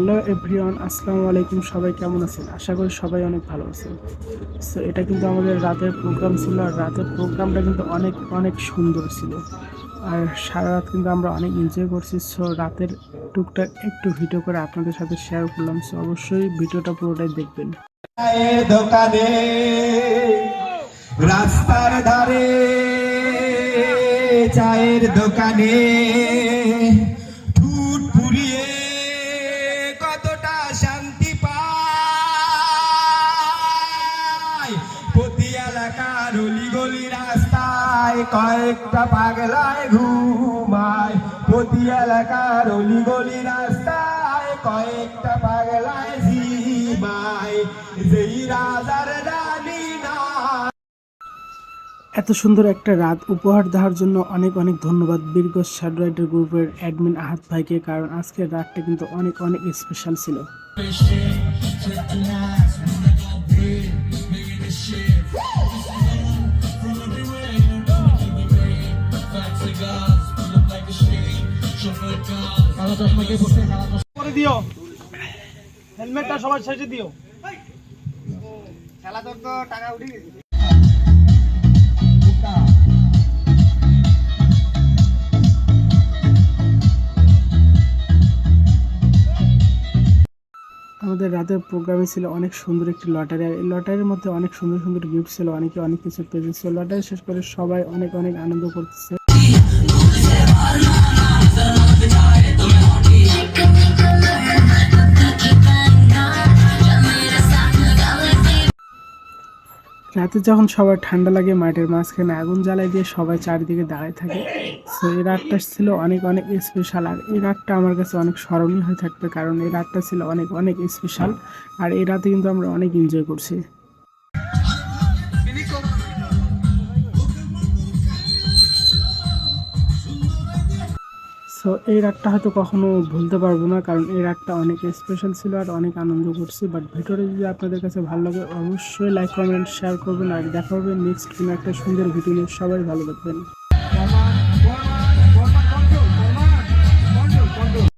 Hello everyone, আসসালামু আলাইকুম। সবাই কেমন আছেন? আশা করি সবাই অনেক ভালো আছেন। সো এটা কিন্তু আমাদের রাতের প্রোগ্রাম ছিল, আর রাতের প্রোগ্রামটা কিন্তু অনেক অনেক সুন্দর ছিল। আর সারা রাত কিন্তু আমরা অনেক এনজয় করছি। সো রাতের টুকটাক একটু ভিডিও করে আপনাদের সাথে শেয়ার করলাম। সো অবশ্যই ভিডিওটা পুরোটাই দেখবেন। চায়ের দোকানে, রাস্তার ধারে চায়ের দোকানে ঠুট পুড়িয়ে কতটা শান্তি পায়। প্রতি এলাকার অলিগলি রাস্তায় কয়েকটা পাগলায় ঘুমায়। প্রতি এলাকার অলিগলি রাস্তায় কয়েকটা পাগলায় ঘুমায়। যেই রাজার রানী না। এত সুন্দর একটা রাত উপহার দেওয়ার জন্য অনেক অনেক ধন্যবাদ বীরগঞ্জ শ্যাডো রাইডার গ্রুপের অ্যাডমিন আহাত ভাইকে, কারণ আজকের রাতটা কিন্তু অনেক অনেক স্পেশাল ছিল। হেলমেটটা সবার শেষে দিও। খেলা তোর তো টাকা উঠে গেছে। আমাদের রাতের প্রোগ্রামে ছিল অনেক সুন্দর একটি লটারি, আর এই লটারির মধ্যে অনেক সুন্দর সুন্দর গিফট ছিল, অনেকে অনেক কিছু পেয়েছে। লটারি শেষ করে সবাই অনেক অনেক আনন্দ করতেছে। রাতে যখন সবার ঠান্ডা লাগে, মাঠের মাঝখানে আগুন জ্বালাই দিয়ে সবাই চারিদিকে দাঁড়ায় থাকে। সো এই রাতটা ছিল অনেক অনেক স্পেশাল, আর এই রাতটা আমার কাছে অনেক স্মরণীয় হয়ে থাকবে, কারণ এই রাতটা ছিল অনেক অনেক স্পেশাল। আর এই রাতে কিন্তু আমরা অনেক এনজয় করছি। সো এই রাতটা হয়তো কখনো ভুলতে পারবো না, কারণ এই রাতটা অনেক স্পেশাল ছিল আর অনেক আনন্দ করছি। বাট ভিডিওটা যদি আপনাদের কাছে ভালো লাগে অবশ্যই লাইক কমেন্ট শেয়ার করবেন, আর দেখা হবে নেক্সট কোনো একটা সুন্দর ভিডিও নিয়ে। সবাই ভালো থাকবেন।